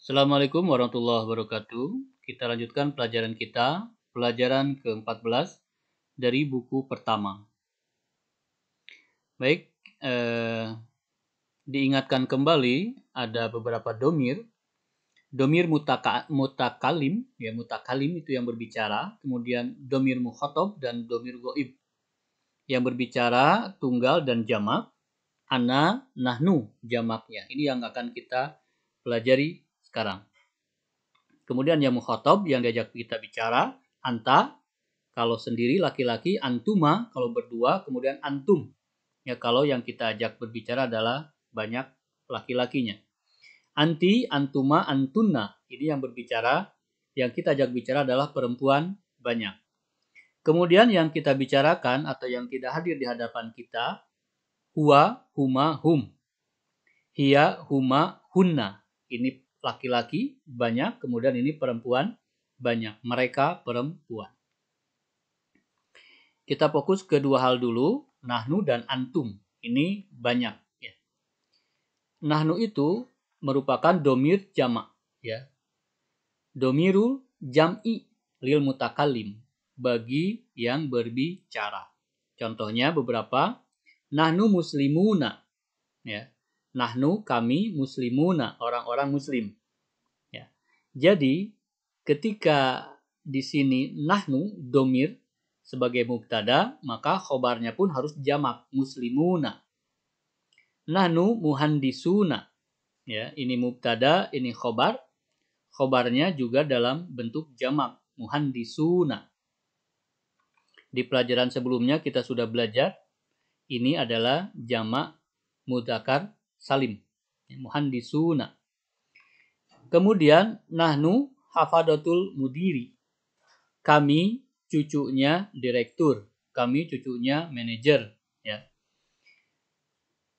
Assalamualaikum warahmatullahi wabarakatuh. Kita lanjutkan pelajaran kita, pelajaran ke-14 dari buku pertama. Baik, diingatkan kembali ada beberapa domir. Domir mutakalim, ya mutakalim itu yang berbicara, kemudian domir mukhatab dan domir ghaib. Yang berbicara tunggal dan jamak, ana, nahnu jamaknya. Ini yang akan kita pelajari sekarang. Kemudian yang mukhatab yang diajak kita bicara, anta, kalau sendiri laki-laki, antuma, kalau berdua, kemudian antum. Ya, kalau yang kita ajak berbicara adalah banyak laki-lakinya. Anti, antuma, antunna. Ini yang berbicara, yang kita ajak bicara adalah perempuan banyak. Kemudian yang kita bicarakan atau yang tidak hadir di hadapan kita, huwa, huma, hum. Hiya, huma, hunna. Ini laki-laki banyak, kemudian ini perempuan banyak. Mereka perempuan. Kita fokus ke dua hal dulu, nahnu dan antum. Ini banyak. Ya. Nahnu itu merupakan domir jamak. Ya. Domirul jam'i lil mutakalim. Bagi yang berbicara. Contohnya beberapa. Nahnu muslimuna. Ya. Nahnu kami muslimuna. Orang-orang muslim. Ya. Jadi ketika di sini nahnu domir sebagai mubtada, maka khobarnya pun harus jamak muslimuna. Nahnu muhandisuna. Ya, ini mubtada, ini khobar. Khobarnya juga dalam bentuk jamak muhandisuna. Di pelajaran sebelumnya kita sudah belajar ini adalah jamak mudzakkar salim. Muhandisuna. Kemudian nahnu hafadatul mudiri. Kami cucunya direktur, kami cucunya manajer, ya.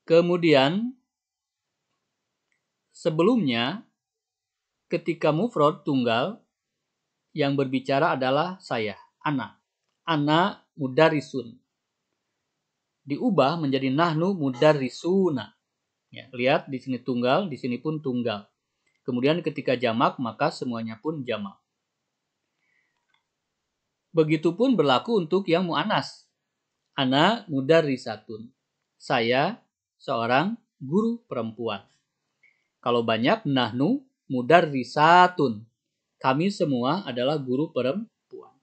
Kemudian sebelumnya ketika mufrad tunggal yang berbicara adalah saya, ana. Ana mudarrisun. Diubah menjadi nahnu mudarrisuna. Ya, lihat di sini tunggal, di sini pun tunggal. Kemudian ketika jamak maka semuanya pun jamak. Begitupun berlaku untuk yang mu'anas. Ana mudarrisatun. Saya seorang guru perempuan. Kalau banyak, nahnu mudarrisatun. Kami semua adalah guru perempuan.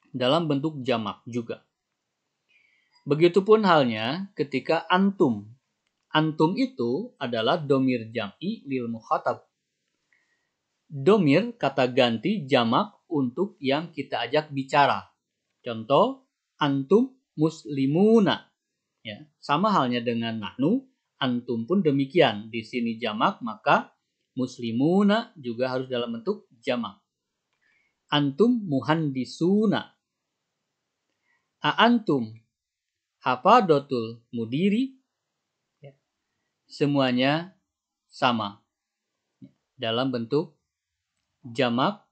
Dalam bentuk jamak juga. Begitupun halnya ketika antum. Antum itu adalah domir jam'i lil mukhatab. Domir kata ganti jamak untuk yang kita ajak bicara. Contoh, antum muslimuna. Ya, sama halnya dengan nahnu, antum pun demikian. Di sini jamak, maka muslimuna juga harus dalam bentuk jamak. Antum muhandisuna. Antum hafadatul mudiri. Ya, semuanya sama. Dalam bentuk jamak,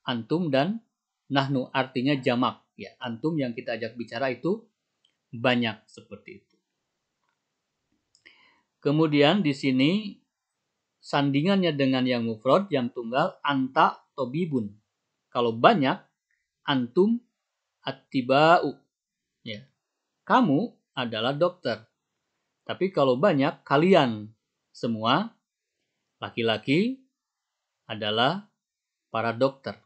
antum dan nahnu, artinya jamak. Ya, antum yang kita ajak bicara itu banyak seperti itu. Kemudian di sini sandingannya dengan yang mufrad, yang tunggal, anta tobibun. Kalau banyak, antum attiba'u. Ya. Kamu adalah dokter. Tapi kalau banyak, kalian semua laki-laki adalah para dokter.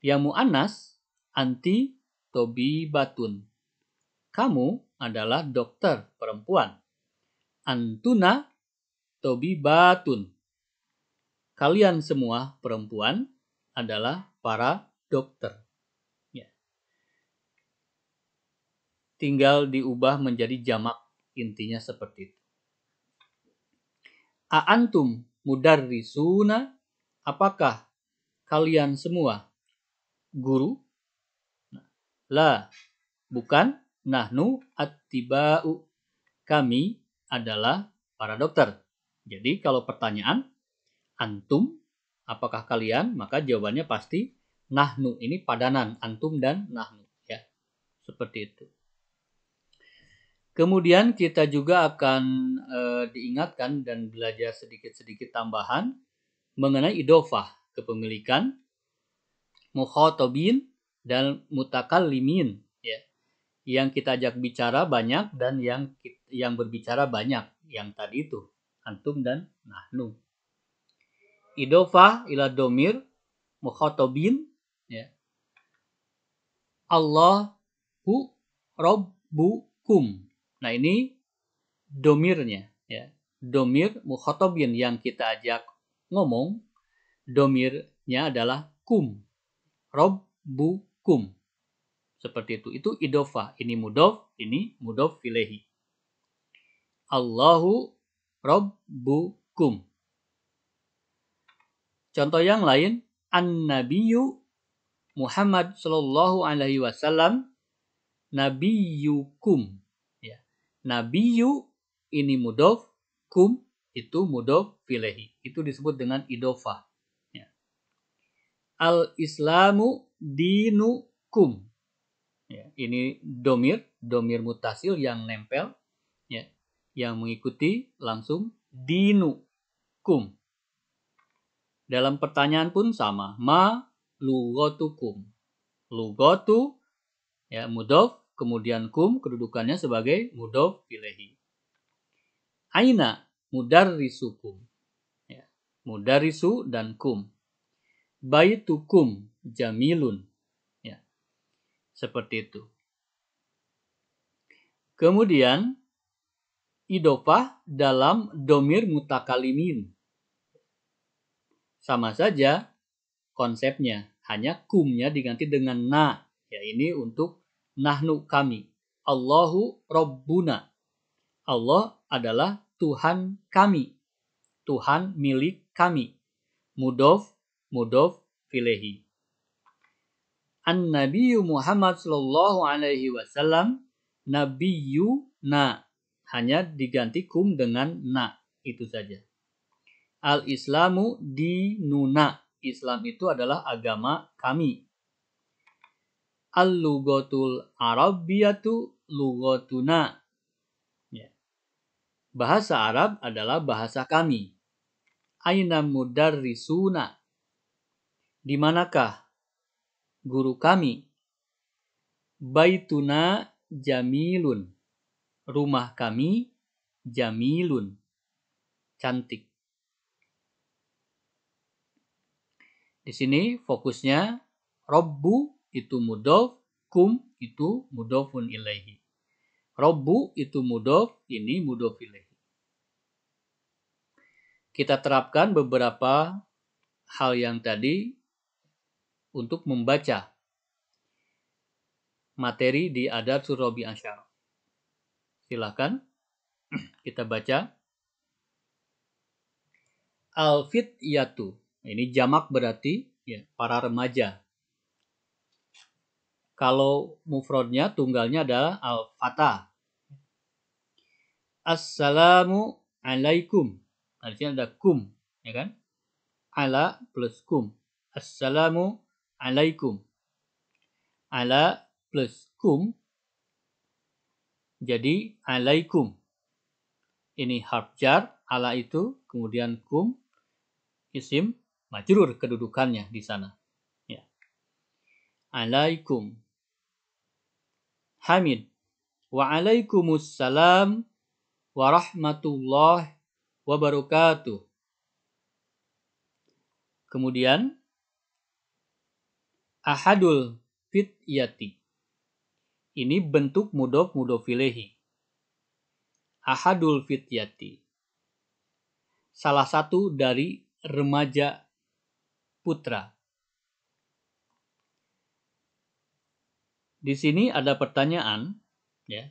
Yang mu'annas, anti tobibatun. Kamu adalah dokter perempuan. Antuna tobibatun. Kalian semua perempuan adalah para dokter. Ya. Tinggal diubah menjadi jamak. Intinya seperti itu. Antum mudarrisuna. Apakah kalian semua guru? La, bukan. Nahnu attiba'u. Kami adalah para dokter. Jadi kalau pertanyaan antum, apakah kalian? Maka jawabannya pasti nahnu. Ini padanan antum dan nahnu. Ya, seperti itu. Kemudian kita juga akan diingatkan dan belajar sedikit-sedikit tambahan mengenai idofah, kepemilikan, mukhatabin, dan mutakallimin, ya. Yang kita ajak bicara banyak dan yang berbicara banyak, yang tadi itu antum dan nahnu. Idofah ila domir mukhatabin, ya. Allahu rabbukum. Nah, ini domirnya, ya. Domir mukhatabin yang kita ajak ngomong, domirnya adalah kum, rabbukum. Seperti itu. Itu idofah. Ini mudof ilaihi. Allahu rabbukum. Contoh yang lain, an-nabiyyu Muhammad sallallahu alaihi wasallam nabiyukum. Ya. Nabiyyu ini mudof, kum itu mudof ilaihi. Itu disebut dengan idofah. Ya. Al-islamu dinukum. Ya, ini domir mutasil yang nempel, ya, yang mengikuti langsung dinukum. Dalam pertanyaan pun sama, ma lugotukum. Lugotu, ya, mudof, kemudian kum kedudukannya sebagai mudof ilaihi. Aina mudarrisukum. Ya, mudarrisu dan kum. Baitukum jamilun. Seperti itu. Kemudian idofah dalam domir mutakalimin. Sama saja konsepnya, hanya kumnya diganti dengan na. Ya, ini untuk nahnu kami. Allahu Rabbuna. Allah adalah Tuhan kami. Tuhan milik kami. Mudof ilaihi. An-Nabiyyu Muhammad sallallahu alaihi wasallam nabiyuna, hanya diganti kum dengan na, itu saja. Al-Islamu dinuna, Islam itu adalah agama kami. Al-lugatul arabiyatu lugatuna, ya. Bahasa Arab adalah bahasa kami. Aina mudarrisuna, di manakah guru kami? Baituna jamilun, rumah kami jamilun, cantik. Di sini fokusnya Rabbu itu mudof, kum itu mudofun ilaihi. Rabbu itu mudof, ini mudof ilaihi. Kita terapkan beberapa hal yang tadi untuk membaca materi di adab Surabi Asyar. Silakan kita baca. Al-fityatu. Ini jamak berarti ya, para remaja. Kalau mufradnya, tunggalnya adalah al-fata. Assalamu alaikum. Nah, di sini ada kum, ya kan? Ala plus kum. Assalamu alaikum. Ala plus kum jadi alaikum. Ini harf jar, ala itu, kemudian kum, isim majrur kedudukannya di sana. Ya. Alaikum. Hamid. Wa alaikumussalam warahmatullahi wabarakatuh. Kemudian ahadul fityati. Ini bentuk mudof ilaihi. Ahadul fityati. Salah satu dari remaja putra. Di sini ada pertanyaan, ya,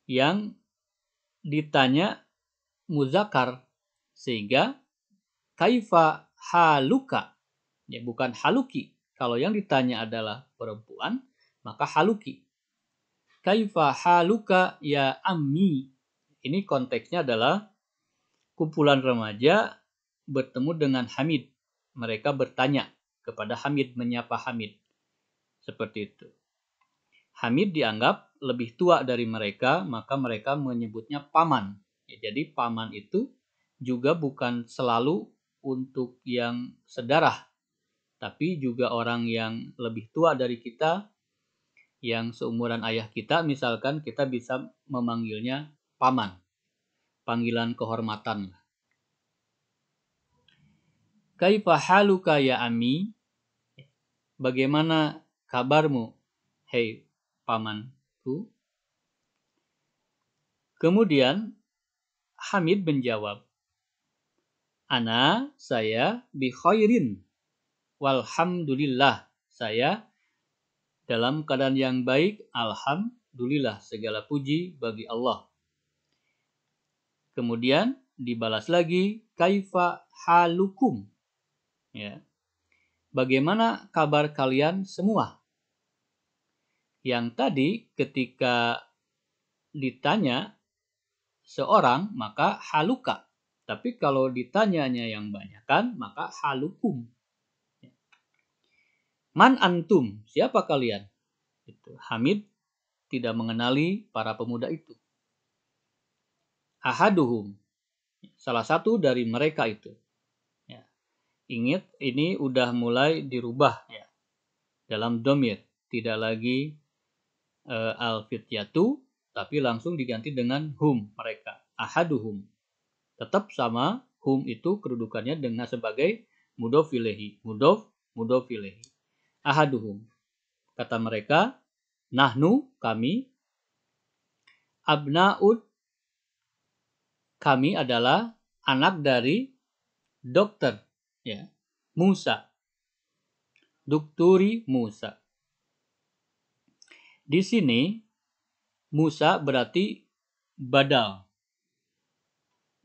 yang ditanya muzakkar, sehingga kaifa haluka, ya, bukan haluki. Kalau yang ditanya adalah perempuan, maka haluki. Kaifa haluka ya ammi. Ini konteksnya adalah kumpulan remaja bertemu dengan Hamid. Mereka bertanya kepada Hamid, menyapa Hamid. Seperti itu. Hamid dianggap lebih tua dari mereka, maka mereka menyebutnya paman. Jadi paman itu juga bukan selalu untuk yang sedarah, tapi juga orang yang lebih tua dari kita, yang seumuran ayah kita, misalkan kita bisa memanggilnya paman, panggilan kehormatan. Kaifa haluka ya ami? Bagaimana kabarmu, hei pamanku? Kemudian Hamid menjawab, Ana, saya bi khairin, walhamdulillah, saya dalam keadaan yang baik, alhamdulillah, segala puji bagi Allah. Kemudian dibalas lagi, kaifa halukum, ya. Bagaimana kabar kalian semua? Yang tadi ketika ditanya seorang, maka haluka. Tapi kalau ditanyanya yang banyak kan, maka halukum. Man antum, siapa kalian? Hamid tidak mengenali para pemuda itu. Ahaduhum, salah satu dari mereka itu. Ya. Ingat, ini udah mulai dirubah ya, dalam domir. Tidak lagi al-fityatu, tapi langsung diganti dengan hum, mereka. Ahaduhum. Tetap sama, hum itu kedudukannya dengan sebagai mudhof ilahi. Mudhof ilahi. Ahaduhum. Kata mereka, nahnu, kami, abnaud, kami adalah anak dari dokter, ya, Musa. Dukturi Musa. Di sini Musa berarti badal.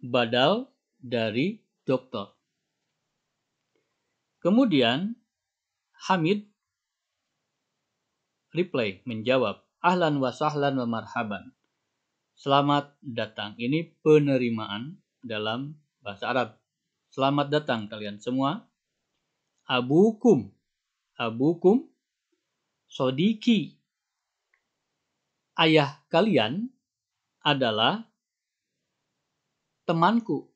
Badal dari dokter. Kemudian Hamid reply, menjawab, ahlan wa sahlan wa marhaban. Selamat datang. Ini penerimaan dalam bahasa Arab. Selamat datang kalian semua. Abukum. Abukum. Sodiki. Ayah kalian adalah temanku,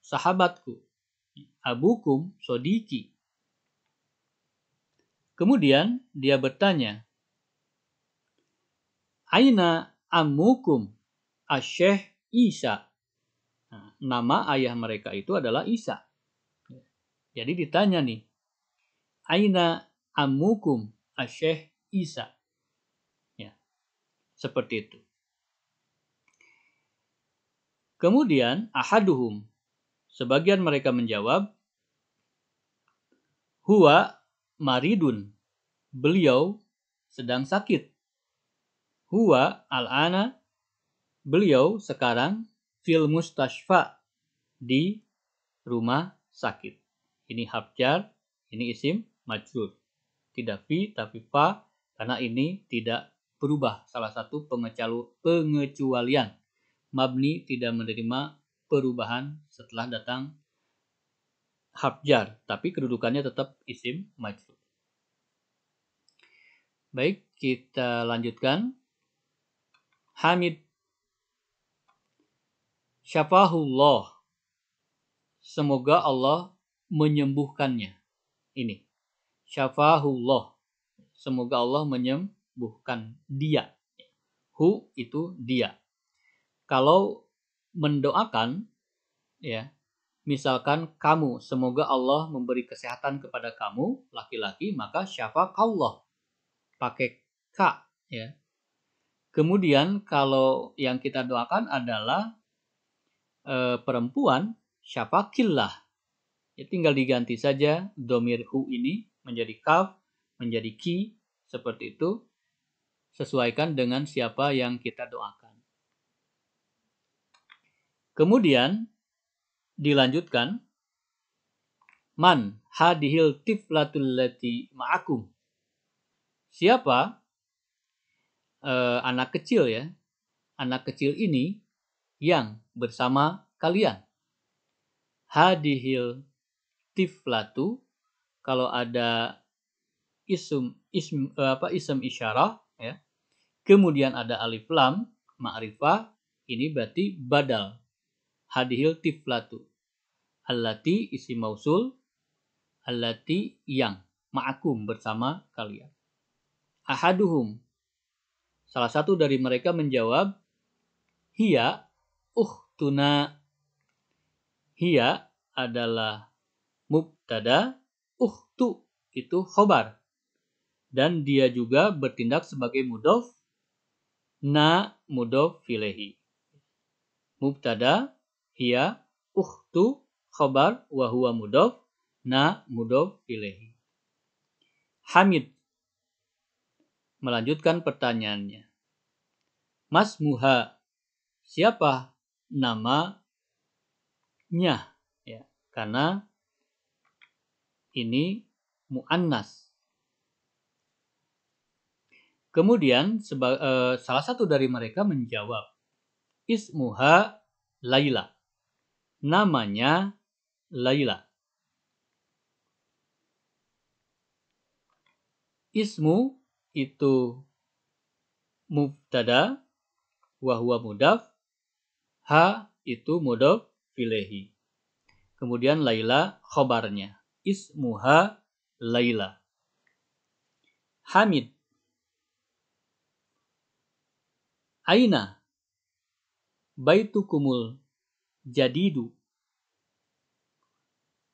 sahabatku. Abukum sodiki. Kemudian dia bertanya, Aina ammukum Asyekh Isa. Nah, nama ayah mereka itu adalah Isa. Jadi ditanya nih, Aina ammukum Asyekh Isa. Ya, seperti itu. Kemudian ahaduhum, sebagian mereka menjawab, huwa maridun, beliau sedang sakit. Huwa al-ana, beliau sekarang fil mustashfa, di rumah sakit. Ini habjar, ini isim majrur. Tidak fi tapi fa, karena ini tidak berubah. Salah satu pengecualian. Mabni tidak menerima perubahan setelah datang habjar, tapi kedudukannya tetap isim majrur. Baik, kita lanjutkan. Hamid, syafahullah, semoga Allah menyembuhkannya. Ini, syafahullah, semoga Allah menyembuhkan dia. Hu itu dia. Kalau mendoakan, ya, misalkan kamu, semoga Allah memberi kesehatan kepada kamu, laki-laki, maka syafaqallah, pakai ka, ya. Kemudian kalau yang kita doakan adalah perempuan, syafaqillah. Ya, tinggal diganti saja domir hu ini menjadi kaf, menjadi ki, seperti itu. Sesuaikan dengan siapa yang kita doakan. Kemudian dilanjutkan, man hadihil tiflatul lati ma'akum. Siapa anak kecil ya? Anak kecil ini yang bersama kalian. Hadihil tiflatu, kalau ada ism isyarah ya. Kemudian ada alif lam, ma'rifah, ini berarti badal. Hadhil tiflatu. Allati isim mausul, allati yang, ma'akum bersama kalian. Ahaduhum, salah satu dari mereka menjawab, hiya ukhtuna. Hiya adalah mubtada, ukhtu itu khobar. Dan dia juga bertindak sebagai mudhof, na mudhof ilaihi. Mubtada, hiya, ukhtu, khobar, wa huwa mudhof, na mudhof ilaihi. Hamid melanjutkan pertanyaannya. Mas Muha, siapa namanya? Ya, karena ini mu'annas. Kemudian salah satu dari mereka menjawab, ismuha Laila. Namanya Laila. Ismu itu mubtada, wa huwa mudhaf, ha itu mudhaf ilaihi. Kemudian Laila khobarnya. Ismuha Laila. Hamid. Aina baitukumul jadidu.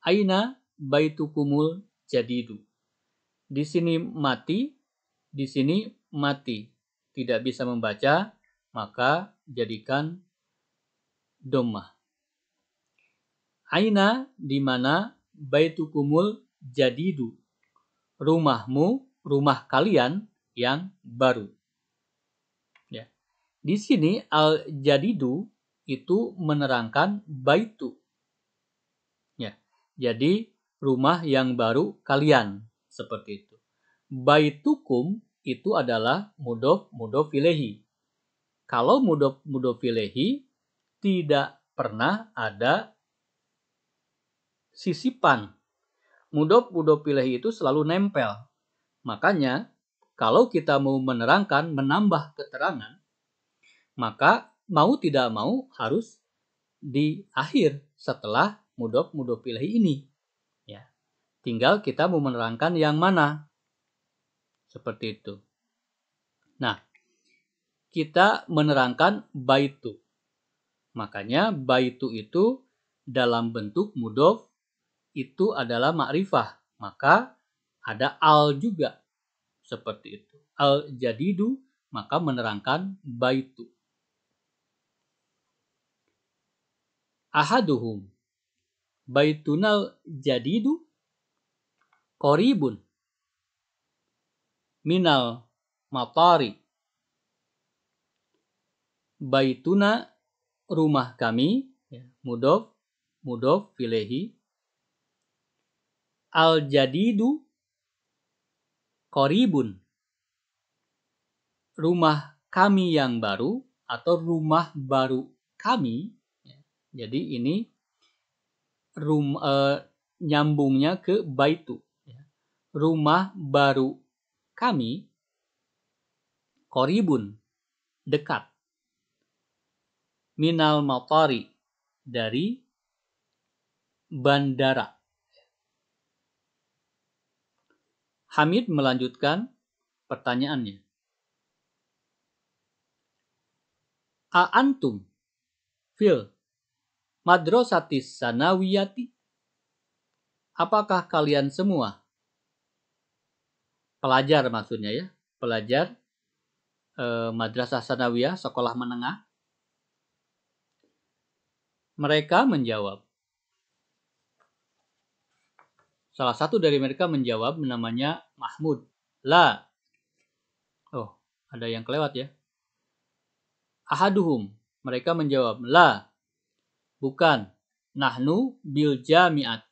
Aina baitukumul jadidu. Di sini mati, di sini mati. Tidak bisa membaca, maka jadikan dhammah. Aina di mana baitukumul jadidu. Rumahmu, rumah kalian yang baru. Ya. Di sini al-jadidu itu menerangkan baitu. Ya. Jadi rumah yang baru kalian, seperti itu. Baitukum itu adalah mudhof ilaihi. Kalau mudhof ilaihi tidak pernah ada sisipan. Mudhof ilaihi itu selalu nempel. Makanya kalau kita mau menerangkan, menambah keterangan, maka mau tidak mau harus di akhir setelah mudhof ilaihi ini. Ya. Tinggal kita mau menerangkan yang mana. Seperti itu. Nah, kita menerangkan baitu. Makanya baitu itu dalam bentuk mudhof itu adalah ma'rifah. Maka ada al juga. Seperti itu. Al-jadidu maka menerangkan baitu. Ahaduhum baitunal jadidu qoribun minal matari. Baituna rumah kami, ya, mudhof ilaihi. Al-jadidu qoribun. Rumah kami yang baru atau rumah baru kami. Ya. Jadi ini nyambungnya ke baitu. Ya. Rumah baru kami qoribun, dekat. Minal matari, dari bandara. Hamid melanjutkan pertanyaannya. A'antum fil madrasatis sanawiyati? Apakah kalian semua pelajar maksudnya ya, pelajar madrasah sanawiyah, sekolah menengah? Mereka menjawab. Salah satu dari mereka menjawab, namanya Mahmud. La. Oh, ada yang kelewat ya. Ahaduhum. Mereka menjawab. La. Bukan. Nahnu bil jami'at.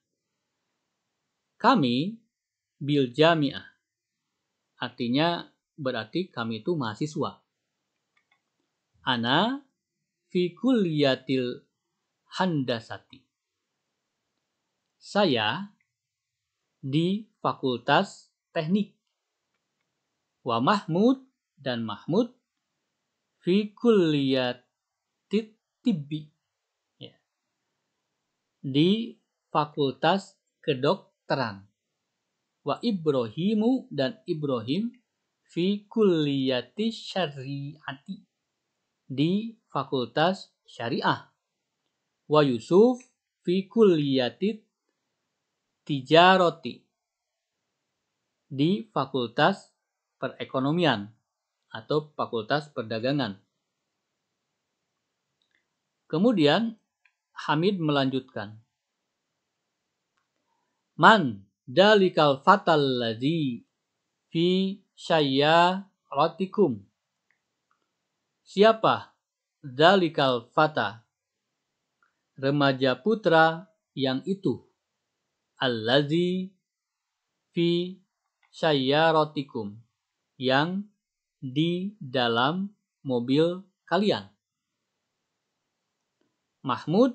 Kami bil jami'ah. Artinya berarti kami itu mahasiswa. Ana fi kulliyatil handasati. Saya di fakultas teknik. Wa Mahmud dan Mahmud fi kulliyatit tibbi, ya, di fakultas kedokteran. Wa Ibrahimu dan Ibrahim fi kulliyati syariati, di fakultas syariah. Wa Yusuf fi kulliyati tijaroti, di fakultas perekonomian atau fakultas perdagangan. Kemudian Hamid melanjutkan, man dalikal fatal ladzi fi syayyaratikum. Siapa dalikal fata, remaja putra yang itu, alladzi fi syayyaratikum, yang di dalam mobil kalian. Mahmud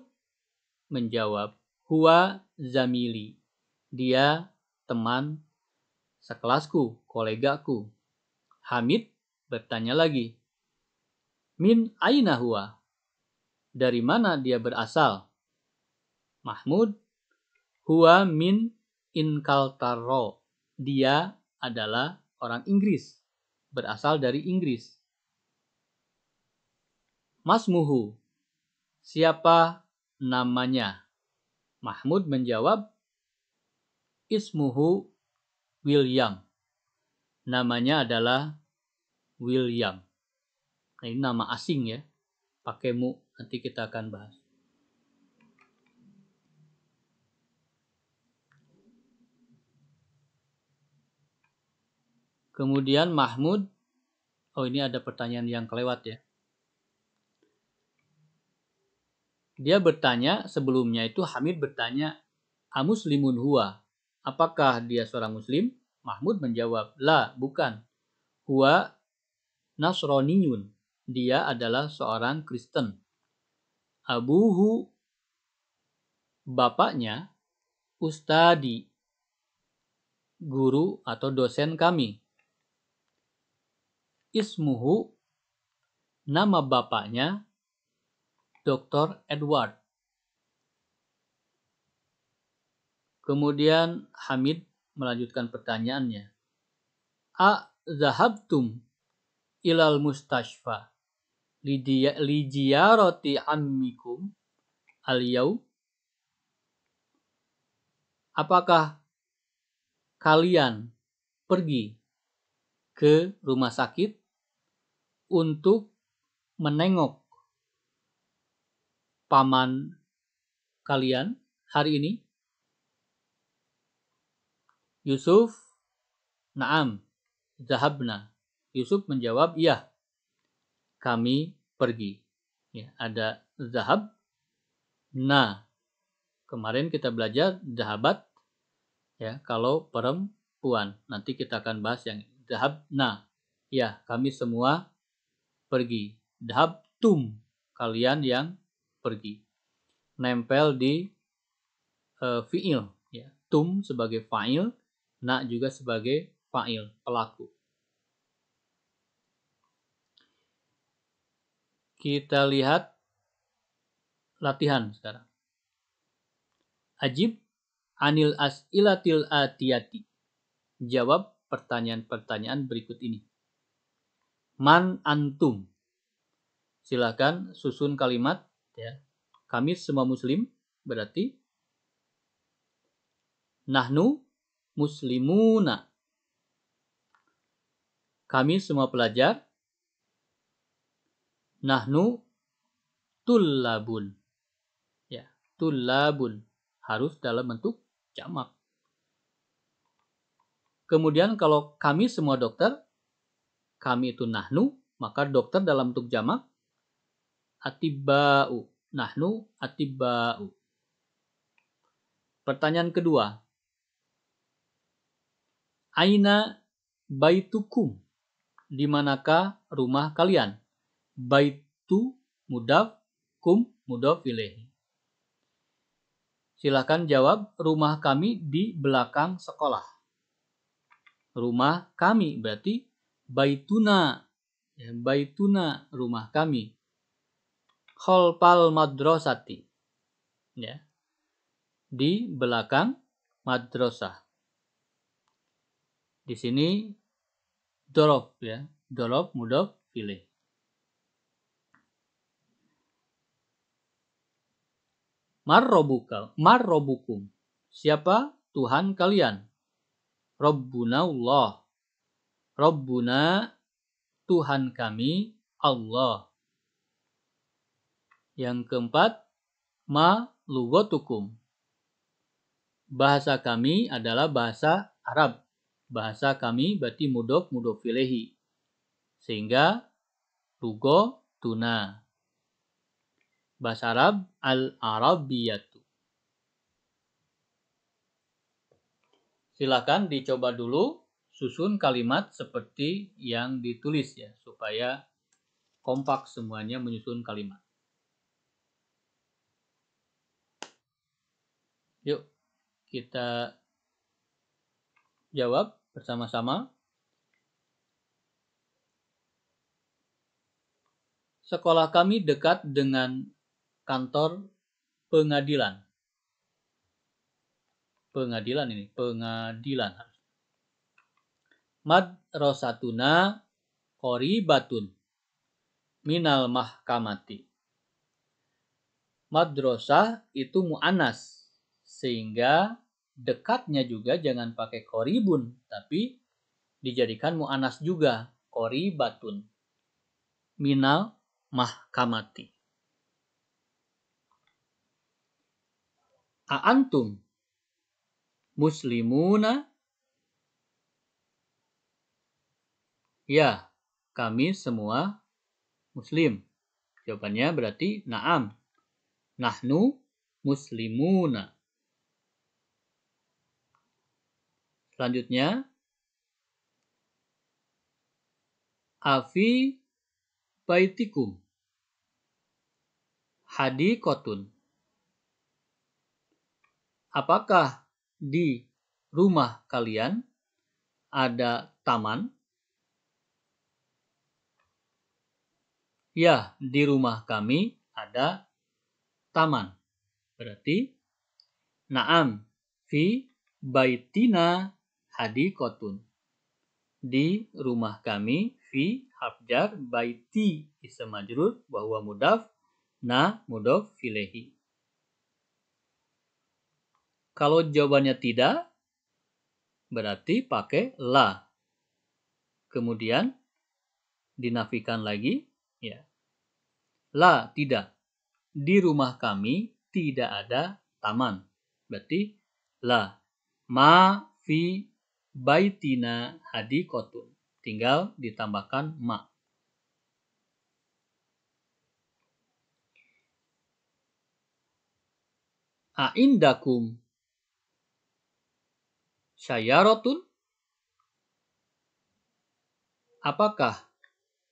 menjawab, huwa zamili, dia teman sekelasku, kolegaku. Hamid bertanya lagi, min aina huwa, dari mana dia berasal? Mahmud, huwa min Inkaltaro, dia adalah orang Inggris, berasal dari Inggris. Masmuhu, siapa namanya? Mahmud menjawab, ismuhu William, namanya adalah William. Nah, ini nama asing ya, pakai mu, nanti kita akan bahas. Kemudian Mahmud, oh ini ada pertanyaan yang kelewat ya. Dia bertanya, sebelumnya itu Hamid bertanya, amuslimun huwa, apakah dia seorang muslim? Mahmud menjawab, la, bukan. Huwa nasroniyun, dia adalah seorang Kristen. Abuhu, bapaknya, ustadi, guru atau dosen kami. Ismuhu, nama bapaknya, Dr. Edward. Kemudian Hamid melanjutkan pertanyaannya. A zahabtum ilal mustashfa lijiyarati ammikum al-yaum? Apakah kalian pergi ke rumah sakit untuk menengok paman kalian hari ini? Yusuf, na'am, zahabna. Yusuf menjawab, iya, kami pergi. Ya, ada zahab, na. Kemarin kita belajar zahabat, ya, kalau perempuan. Nanti kita akan bahas yang zahab, na. Ya, kami semua pergi. Zahab, tum, kalian yang pergi. Nempel di fi'il, ya. Tum sebagai fa'il, na juga sebagai fa'il, pelaku. Kita lihat latihan sekarang. Ajib anil as'ilatil atiyati. Jawab pertanyaan-pertanyaan berikut ini. Man antum. Silakan susun kalimat, ya. Kami semua muslim, berarti nahnu muslimuna. Kami semua pelajar. Nahnu tullabun. Ya, tullabun harus dalam bentuk jamak. Kemudian kalau kami semua dokter, kami itu nahnu, maka dokter dalam bentuk jamak atiba'u. Nahnu atiba'u. Pertanyaan kedua. Aina baitukum? Di manakah rumah kalian? Baitu mudhaf, kum mudhaf ilaih. Silakan jawab, rumah kami di belakang sekolah. Rumah kami berarti baituna Ya, baituna, rumah kami. Khalfal madrasati. Ya. Di belakang madrasah. Di sini dorob ya. Dorob mudhof ilaih. Marrobukum. Siapa Tuhan kalian? Rabbuna Allah. Rabbuna, Tuhan kami Allah. Yang keempat, ma lugotukum. Bahasa kami adalah bahasa Arab. Bahasa kami berarti mudhof ilaihi. Sehingga lugo tuna. Bahasa Arab al-Arabiyatu. Silakan dicoba dulu susun kalimat seperti yang ditulis ya, supaya kompak semuanya menyusun kalimat. Yuk, kita jawab bersama-sama. Sekolah kami dekat dengan kantor pengadilan. Pengadilan. Madrasatuna qoribatun minal mahkamati. Madrasah itu mu'annas, sehingga dekatnya juga jangan pakai qoribun, tapi dijadikan mu'annas juga, qoribatun minal mahkamati. A'antum muslimuna? Ya, kami semua muslim. Jawabannya berarti na'am. Nahnu muslimuna. Selanjutnya, afi baitikum hadiqatun. Apakah di rumah kalian ada taman? Ya, di rumah kami ada taman. Berarti na'am fi baitina hadiqatun. Di rumah kami fi harfjar baiti ism majrur wa huwa mudhaf na mudhaf ilaihi. Kalau jawabannya tidak, berarti pakai la. Kemudian dinafikan lagi, ya. La, tidak. Di rumah kami tidak ada taman. Berarti la. Ma fi baitina hadiqatun. Tinggal ditambahkan ma. A'indakum syayaratun? Apakah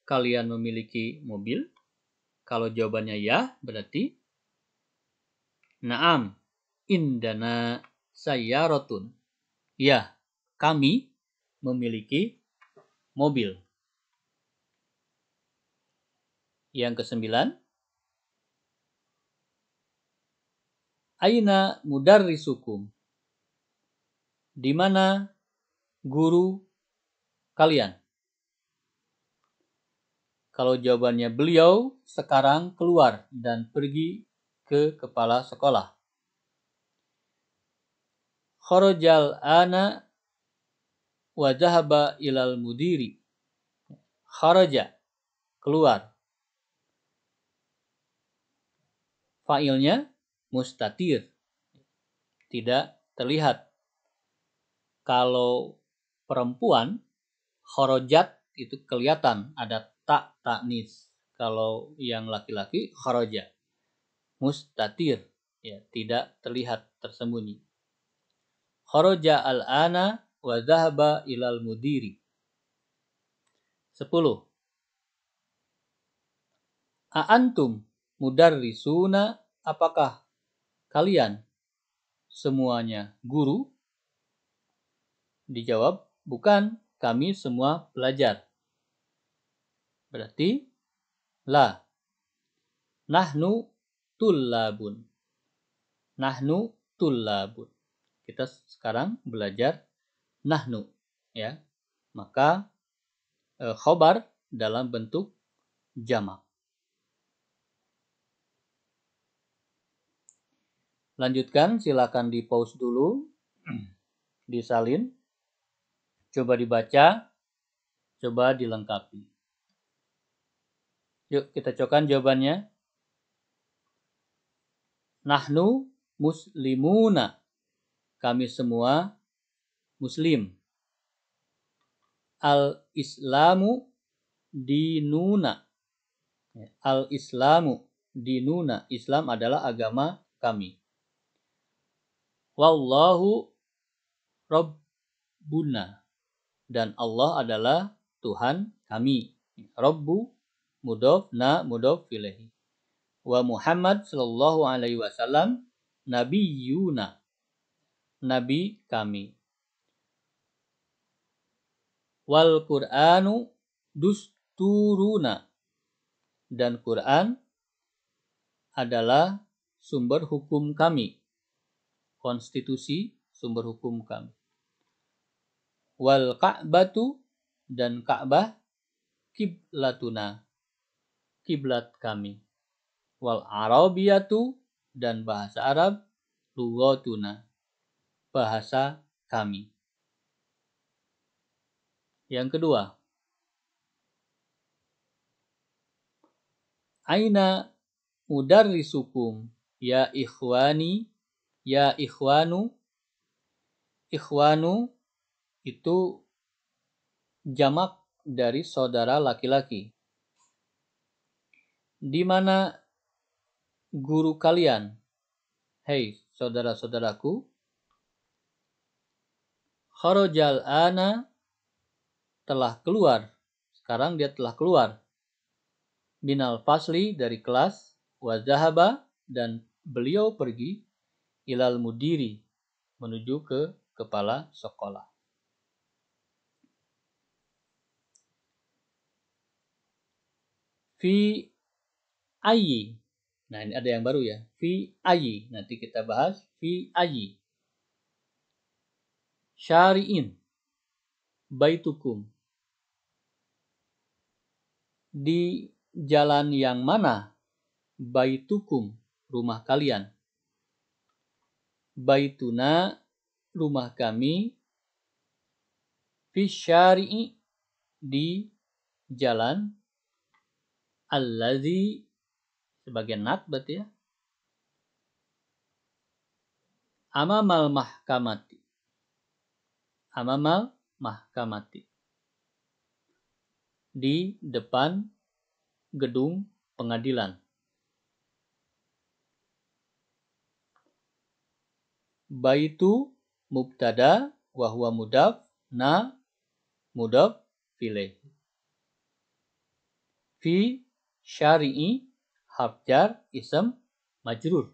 kalian memiliki mobil? Kalau jawabannya ya, berarti na'am indana sayyaratun. Ya, kami memiliki mobil. Yang kesembilan, aina mudarrisukum. Di mana guru kalian? Kalau jawabannya beliau sekarang keluar dan pergi ke kepala sekolah. Kharajal ana wa dhahaba ilal mudiri. Kharaja, keluar. Fa'ilnya mustatir, tidak terlihat. Kalau perempuan, kharajat itu kelihatan, ada tak taknis. Kalau yang laki-laki, kharaja, mustatir, ya, tidak terlihat, tersembunyi. Kharaja al-ana wa dhahaba ilal mudiri. 10. A'antum mudarrisuna? Apakah kalian semuanya guru? Dijawab, bukan, kami semua pelajar. Berarti la. Nahnu tullabun. Nahnu tullabun. Kita sekarang belajar nahnu, ya. Maka khobar dalam bentuk jamak. Lanjutkan, silakan di pause dulu, disalin, coba dibaca, coba dilengkapi. Yuk kita cobakan jawabannya. Nahnu muslimuna. Kami semua muslim. Al-islamu dinuna. Al-islamu dinuna. Islam adalah agama kami. Wallahu rabbuna. Dan Allah adalah Tuhan kami. Rabbu mudhof na mudhof ilaihi. Wa Muhammad sallallahu alaihi wasallam nabiyuna. Nabi kami. Wal Qur'anu dusturuna. Dan Quran adalah sumber hukum kami. Konstitusi sumber hukum kami. Wal Ka'batu, dan Ka'bah kiblatuna. Kiblat kami. Wal Arabiyatu, dan bahasa Arab lughatuna. Bahasa kami. Yang kedua, aina mudarrisukum ya ikhwani, ya ikhwanu. Ikhwanu itu jamak dari saudara laki-laki. Di mana guru kalian? Hei saudara-saudaraku. Kharajal ana, telah keluar. Sekarang dia telah keluar. Minal fasli, dari kelas. Wa zahaba, dan beliau pergi. Ilal mudiri, menuju ke kepala sekolah. Fi ayyi. Nah, ini ada yang baru ya. Fi ayyi. Nanti kita bahas. Fi ayyi. Syari'in baitukum. Di jalan yang mana? Baitukum, rumah kalian. Baituna, rumah kami. Fi syari'i, di jalan. Allazi, sebagai nat berarti ya. Amamal mahkamati. Amamal mahkamati. Di depan gedung pengadilan. Baitu mubtada wa huwa mudaf, na mudaf ilaih. Fi syari'i harf jar ism majrur.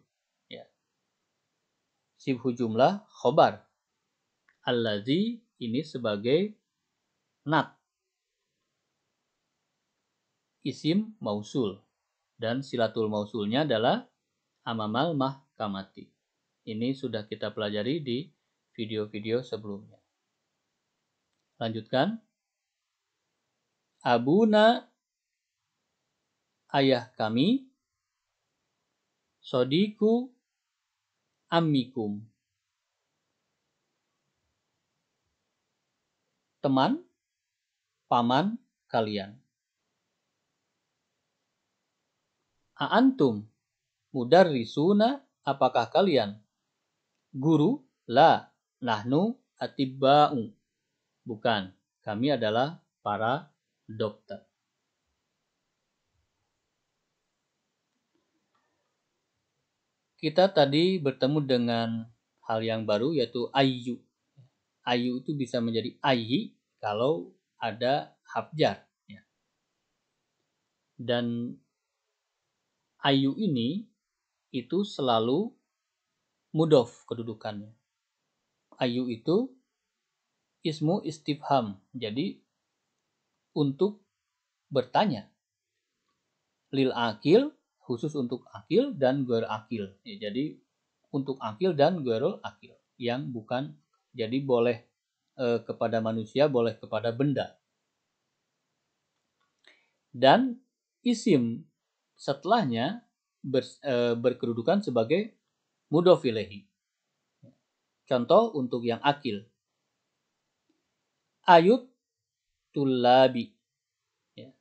Ya. Sibhu jumlah khobar. Allazi ini sebagai nat. Isim mausul. Dan silatul mausulnya adalah amamal mahkamati. Ini sudah kita pelajari di video-video sebelumnya. Lanjutkan. Abuna, ayah kami. Sodiku ammikum, teman, paman kalian. Aantum mudarrisuna, apakah kalian guru? La, nahnu atibba'u. Bukan, kami adalah para dokter. Kita tadi bertemu dengan hal yang baru, yaitu ayyu. Ayyu itu bisa menjadi ayyi kalau ada harf jar. Dan ayyu ini itu selalu mudhof kedudukannya. Ayyu itu ismu istifham. Jadi untuk bertanya. lil akil khusus untuk akil dan ghairul akil. Ya, jadi untuk akil dan ghairul akil yang bukan, jadi boleh kepada manusia, boleh kepada benda. Dan isim setelahnya berkedudukan sebagai mudhof ilaihi. Contoh untuk yang akil. Ayut tulabi. Ya.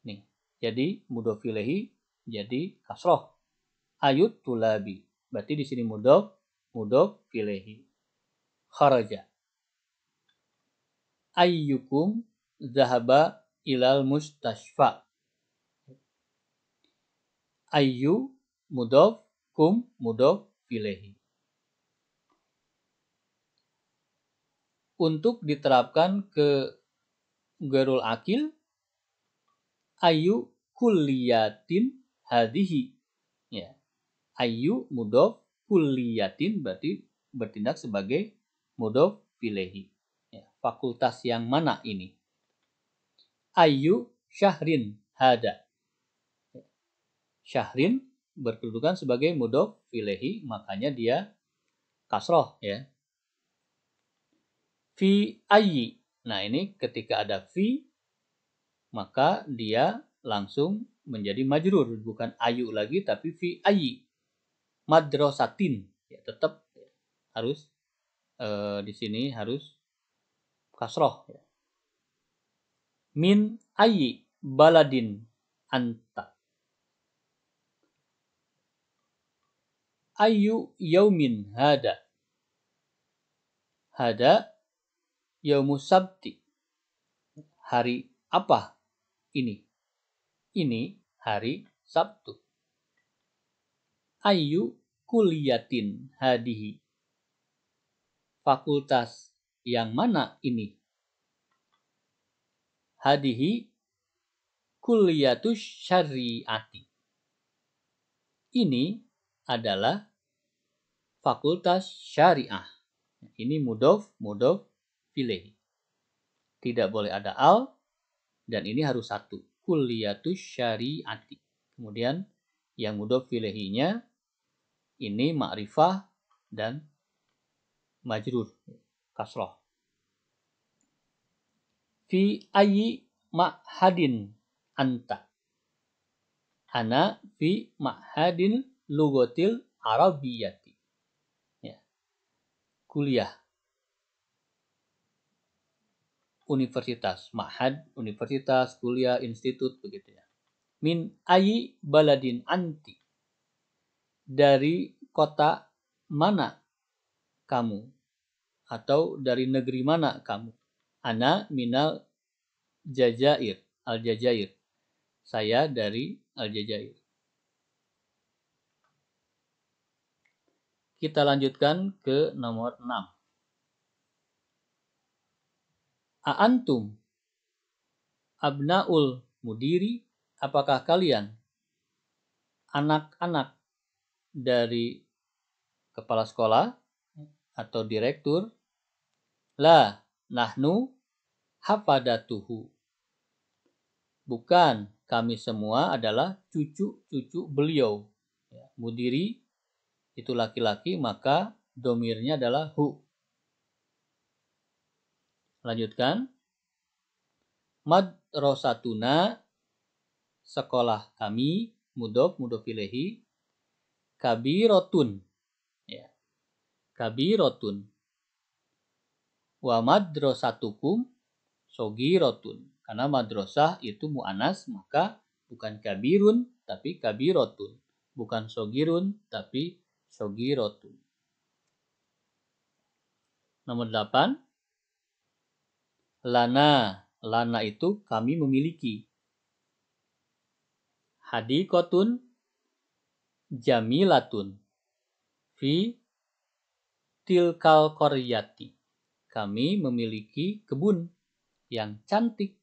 Nih, jadi mudhof ilaihi jadi kasroh. Ayut tulabi. Berarti di sini mudhof ilaihi. Kharaja. Ayyukum zahaba ilal mustashfa. Ayyu mudhof, kum mudhof ilaihi. Untuk diterapkan ke ghairul akil, ayyu kulliyatin hadihi. Ya. Ayyu mudhof kulliyatin berarti bertindak sebagai mudhof ilaihi. Ya. Fakultas yang mana ini? Ayyu syahrin hada. Syahrin berkedudukan sebagai mudhof ilaihi, makanya dia kasroh, ya. Fi ayyi. Nah, ini ketika ada fi, maka dia langsung menjadi majrur, bukan ayu lagi tapi fi ayyi. Madrasatin, ya, tetap harus di sini harus kasroh, ya. Min ayyi baladin anta. Ayyu yaumin hada. Hada yaumus sabti. Hari apa ini? Ini hari Sabtu. Ayyu kuliyatin hadihi. Fakultas yang mana ini? Hadihi kuliyatus syariati. Ini adalah fakultas syariah. Ini mudhof ilaihi. Tidak boleh ada al, dan ini harus satu. Kuliyatus syariati. Kemudian yang mudhof ilaihi-nya ini ma'rifah dan majrur, kasroh. Fi ayyi ma'hadin anta. Ana fi ma'hadin lugatil arabiyyati. Ya. Kuliah. Universitas, ma'had, universitas, kuliah, institut, begitu ya. Min ayyi baladin anti. Dari kota mana kamu? Atau dari negeri mana kamu? Ana minal Jazair, Al-Jazair. Saya dari Al-Jazair. Kita lanjutkan ke nomor 6. A'antum abnaul mudiri, apakah kalian anak-anak dari kepala sekolah atau direktur? La nahnu hafadatuhu. Bukan, kami semua adalah cucu-cucu beliau. Ya, mudiri itu laki-laki, maka domirnya adalah hu. Lanjutkan. Madrasatuna, sekolah kami, mudhof ilaihi, kabirotun. Ya. Kabirotun. Wa madrasatukum sogirotun. Karena madrasah itu mu'anas, maka bukan kabirun tapi kabirotun. Bukan sogirun tapi sogirotun. Nomor 8. Lana. Lana itu kami memiliki. Hadikotun jamilatun fi tilkal qaryati. Kami memiliki kebun yang cantik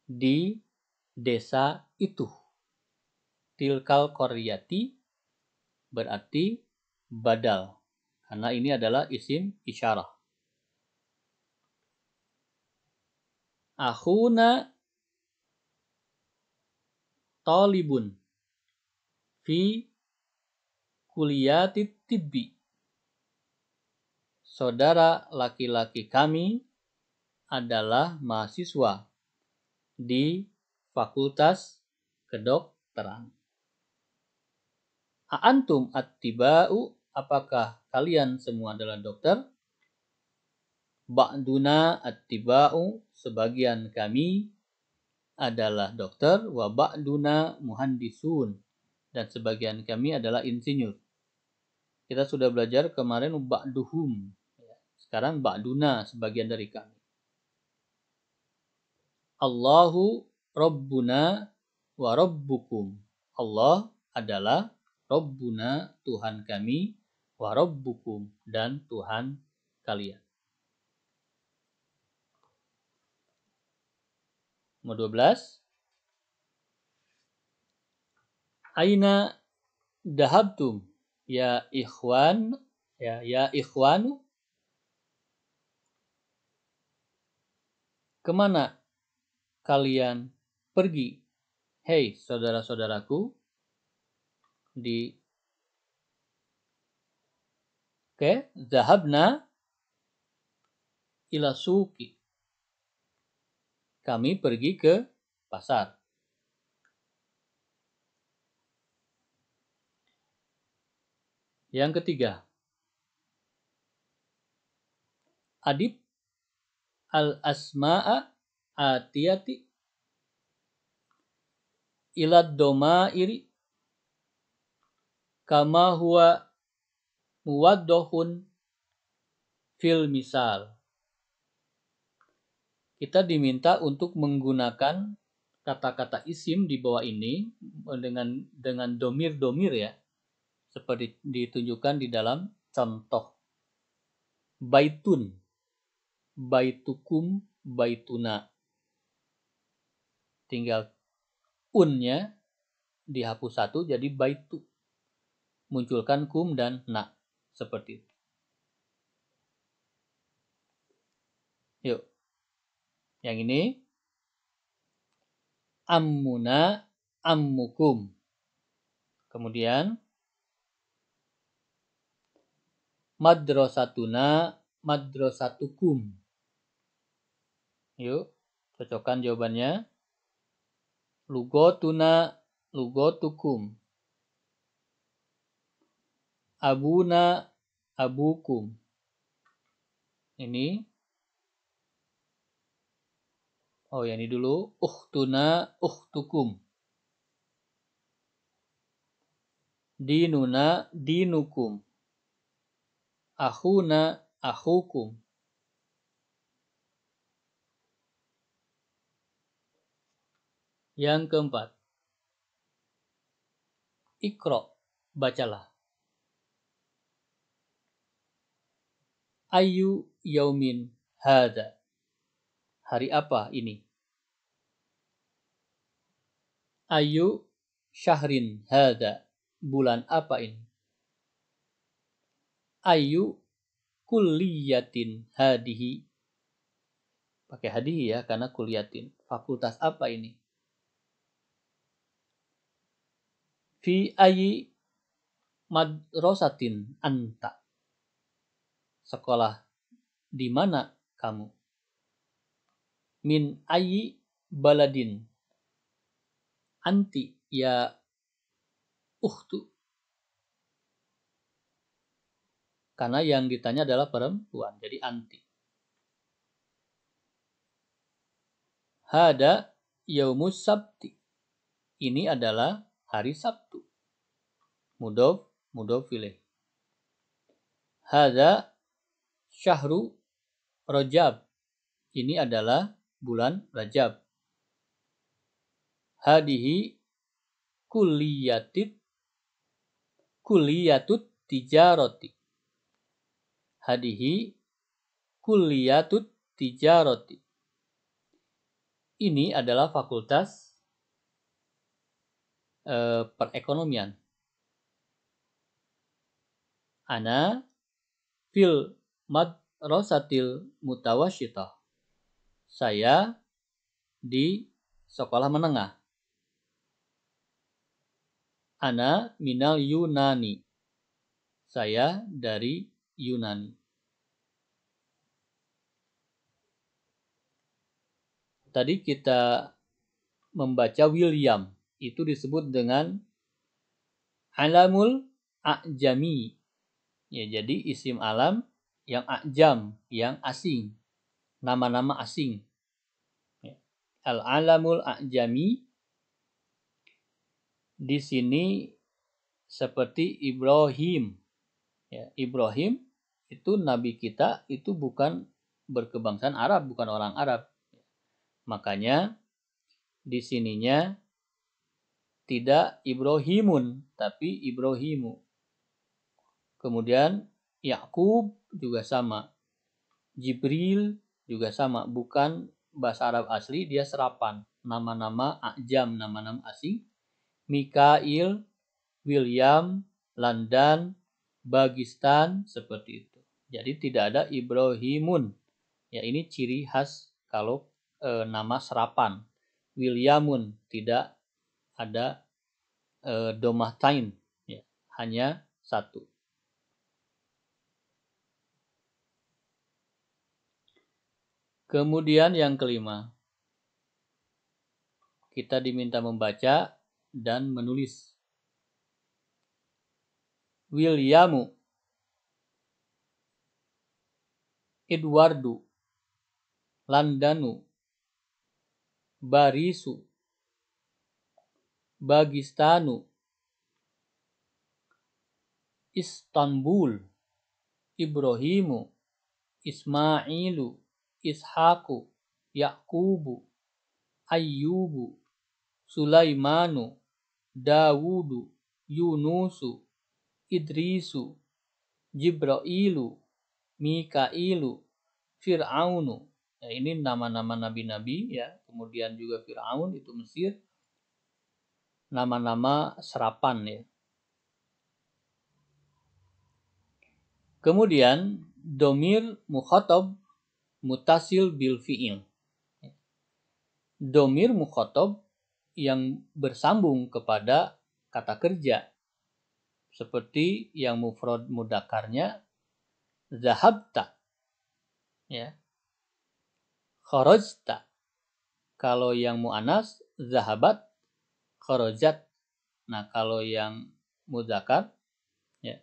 di desa itu. Tilkal qaryati berarti badal, karena ini adalah isim isyarah. Akhuna talibun fi kuliyatit tibbi. Saudara laki-laki kami adalah mahasiswa di Fakultas Kedokteran. Antum attiba'u, apakah kalian semua adalah dokter? Ba'duna attiba'u, sebagian kami adalah dokter. Wa ba'duna muhandisun, dan sebagian kami adalah insinyur. Kita sudah belajar kemarin ba'duhum. Sekarang ba'duna, sebagian dari kami. Allahu Rabbuna wa Rabbukum. Allah adalah Rabbuna, Tuhan kami, wa Rabbukum, dan Tuhan kalian. Nomor 12. Aina dahabtum ya ikhwan, ya ikhwanu. Kemana kalian pergi? Hei saudara-saudaraku. Zahabna ila suqi. Kami pergi ke pasar. Yang ketiga, adib al-asma'a atiyati ila domairi kama huwa muwaddohun fil misal. Kita diminta untuk menggunakan kata-kata isim di bawah ini dengan domir-domir ya, seperti ditunjukkan di dalam contoh. Baitun, baitukum, baituna. Tinggal unnya dihapus satu jadi baitu. Munculkan kum dan na, seperti itu. Yuk. Yang ini ammuna, ammukum. Kemudian madrasatuna, madrasatukum. Yuk, cocokkan jawabannya. Lugotuna, lugotukum. Abuna, abukum. Ini. Oh, yang ini dulu. Ukhtuna, ukhtukum. Dinuna, dinukum. Akhuna, akhukum. Yang keempat. Iqra, bacalah. Ayu yaumin hadza. Hari apa ini? Ayu syahrin hadza. Bulan apa ini? Ayu kulliyatin hadihi. Pakai hadihi ya, karena kuliyatin. Fakultas apa ini? Fi ayi madrasatin anta. Sekolah di mana kamu? Min ayi baladin anti ya ukhtu. Karena yang ditanya adalah perempuan, jadi anti. Hada yaumus sabti. Ini adalah hari Sabtu. Mudhof ilaih. Hada syahru Rajab. Ini adalah bulan Rajab. Hadihi kulliyatut tijarati. Hadihi kulliyatut tijarati. Ini adalah fakultas perekonomian. Ana fil madrasatil mutawasyithah. Saya di sekolah menengah. Ana minal Yunani. Saya dari Yunani. Tadi kita membaca William. Itu disebut dengan alamul a'jami. Ya, jadi isim alam yang a'jam, yang asing. Nama-nama asing. Ya. Al-alamul a'jami di sini seperti Ibrahim. Ya, Ibrahim itu nabi kita, itu bukan berkebangsaan Arab, bukan orang Arab. Makanya di sininya tidak Ibrahimun, tapi Ibrahimu. Kemudian Yakub juga sama. Jibril juga sama. Bukan bahasa Arab asli, dia serapan. Nama-nama a'jam, nama-nama asing. Mikail, William, London, Bagistan, seperti itu. Jadi tidak ada Ibrahimun. Ya, ini ciri khas kalau nama serapan. Williamun, tidak ada domatain, ya, hanya satu. Kemudian yang kelima, kita diminta membaca dan menulis. Williamu, Edwardu, Landanu, Barisu, Bagistanu, Istanbul, Ibrahimu, Ismailu, Ishaku, Yakubu, Ayyubu, Sulaimanu, Dawudu, Yunusu, Idrisu, Jibrailu, Mikailu, Fir'aunu. Ya, ini nama-nama nabi-nabi, ya. Kemudian juga Fir'aun itu Mesir. Nama-nama serapan, ya. Kemudian domir mukhatab mutasil bil fi'il. Domir mukhatab yang bersambung kepada kata kerja. Seperti yang mufrad mudzakarnya zahabta, ya. Kharajta. Kalau yang muannas zahabat, kharajat. Nah, kalau yang mudzakar, ya,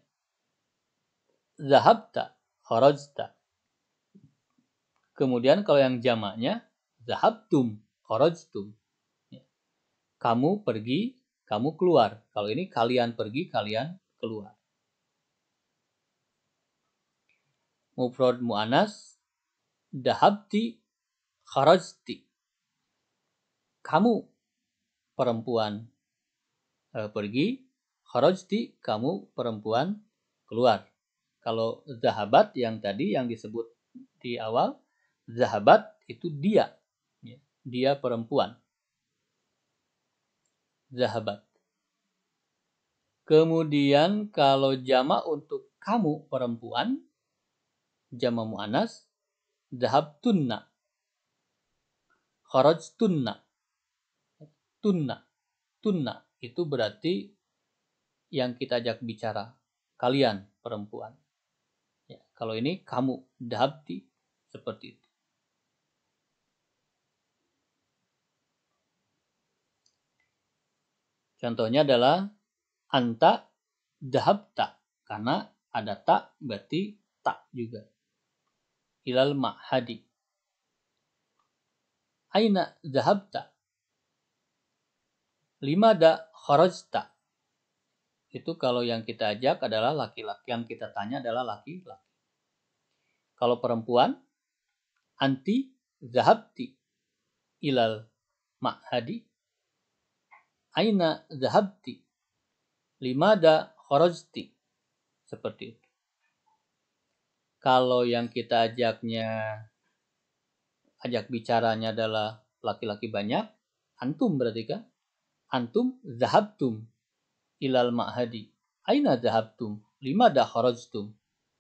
zahabta, kharajta. Kemudian kalau yang jamaknya zahabtum, kharajtum. Ya. Kamu pergi, kamu keluar. Kalau ini kalian pergi, kalian keluar. Mufrad muannas dahabti, kharajti. Kamu perempuan pergi, kharajti, kamu perempuan keluar. Kalau zahabat yang tadi yang disebut di awal, zahabat itu dia, dia perempuan. Zahabat. Kemudian kalau jamak untuk kamu perempuan, jamak muannas zahabtunna, kharajtunna. Tunna itu berarti yang kita ajak bicara, kalian perempuan. Ya, kalau ini kamu, dahabti, seperti itu. Contohnya adalah anta dahabta, karena ada tak berarti tak juga. Ilal ma'hadi. Aina dahabta. Limada kharajta. Itu kalau yang kita ajak adalah laki-laki, yang kita tanya adalah laki-laki. Kalau perempuan, anti zahabti ilal ma'hadi. Aina zahabti. Limada kharajti. Seperti itu. Kalau yang kita ajak bicaranya adalah laki-laki banyak, antum berarti kan? Antum zahabtum ilal ma'hadi. Aina zahabtum? Limada kharajtum?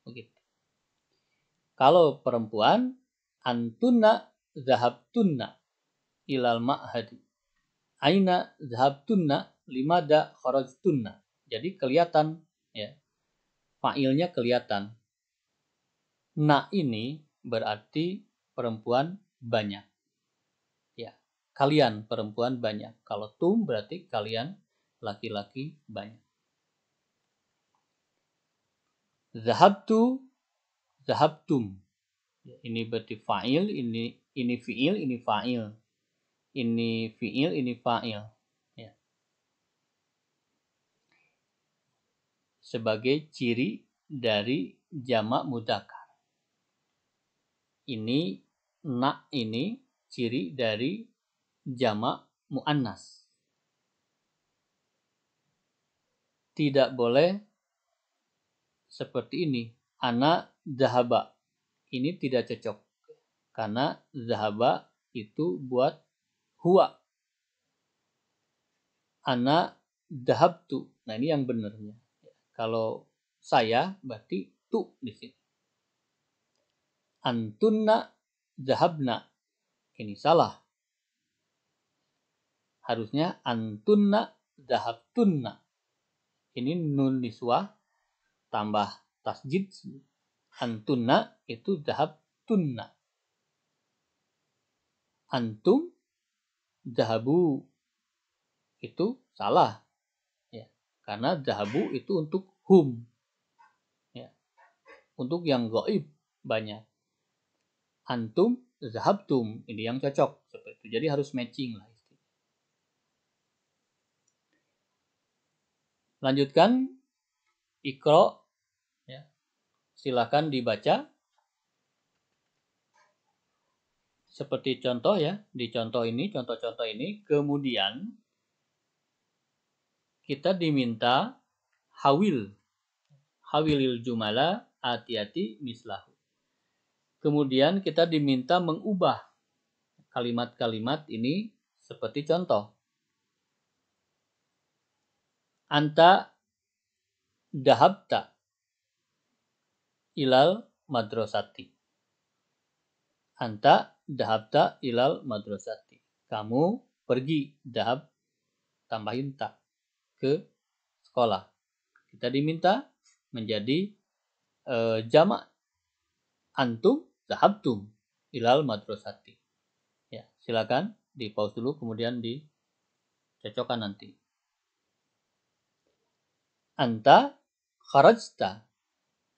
Begitu. Kalau perempuan, antunna zahabtunna ilal ma'hadi. Aina zahabtunna? limada kharajtunna. Jadi kelihatan ya. Fa'ilnya kelihatan. Na ini berarti perempuan banyak. Ya, kalian perempuan banyak. Kalau tum berarti kalian laki-laki banyak. Zahabtu, zahabtum. Ini berarti fa'il, ini fi'il, ini fa'il. Ini fi'il, ini fa'il. Ya. Sebagai ciri dari jamak mudzakkar. Ini na ini ciri dari jamak muannas. Tidak boleh seperti ini. Ana zahaba. Ini tidak cocok. Karena zahaba itu buat huwa. Ana dhahabtu. Nah, ini yang benarnya. Kalau saya berarti tu di sini. Antunna dhahabna. Ini salah. Harusnya antunna dhahabtunna. Ini nun niswah tambah tasjid. Antunna itu dhahabtunna. Antum dhahabu. Itu salah. Ya. Karena dhahabu itu untuk hum. Ya. Untuk yang gaib banyak. Antum zahabtum. Ini yang cocok. Seperti itu. Jadi harus matching lah. Lanjutkan. Iqra. Ya. Silakan dibaca. Seperti contoh ya. Di contoh ini, contoh-contoh ini. Kemudian kita diminta hawil. Hawilil jumala ati-ati mislahu. Kemudian kita diminta mengubah kalimat-kalimat ini seperti contoh. Anta dahabta ilal madrasati. Anta dahabta ilal madrasati. Kamu pergi, dahab tambahin ta, ke sekolah. Kita diminta menjadi jamak. Antum dahabtum ilal madrasati. Ya, silakan di pause dulu kemudian dicocokkan nanti. Anta kharajta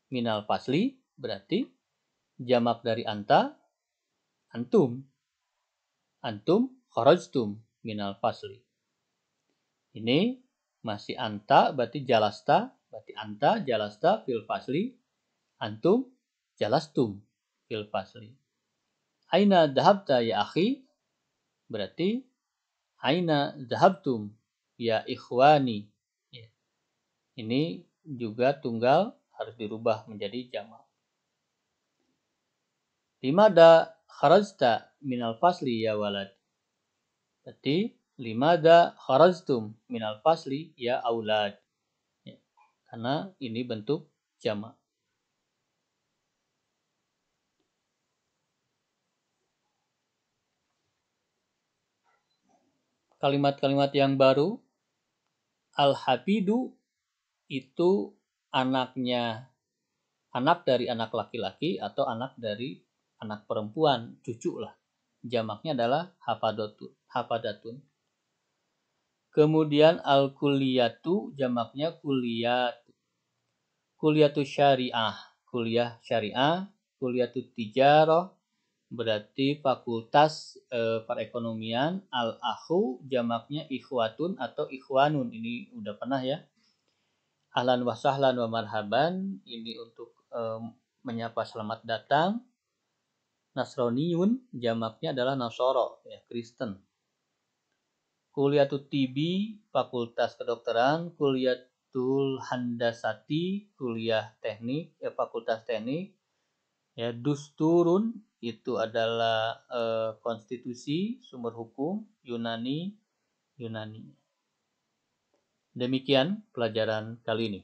minal fasli berarti jamak dari anta antum. Antum kharajtum minal fasli. Ini masih anta berarti jalasta, berarti anta jalasta fil fasli, antum jalastum fil fasli. Aina dhahabta ya akhi? Berarti aina dhahabtum ya ikhwani. Ya. Ini juga tunggal harus dirubah menjadi jamak. Limada kharajta minal fasli ya walad? Berarti limada kharajtum minal fasli ya aulad? Ya. Karena ini bentuk jamak. Kalimat-kalimat yang baru. Al-Hafidu itu anak dari anak laki-laki atau anak dari anak perempuan, cucu lah. Jamaknya adalah hafadatun. Kemudian al-kulliyatu jamaknya kulliyat. Kulliyatu syariah, kuliah syariah, kulliyatu tijarah berarti fakultas perekonomian. Al-akhu jamaknya ikhwatun atau ikhwanun. Ini udah pernah ya. Ahlan wa sahlan wa marhaban. Ini untuk menyapa selamat datang. Nasroniyun jamaknya adalah Nasoro, ya, Kristen. Kuliatul tibi fakultas kedokteran. Kuliatul handasati kuliah teknik, fakultas teknik. Ya, dusturun itu adalah konstitusi, sumber hukum. Yunani. Demikian pelajaran kali ini.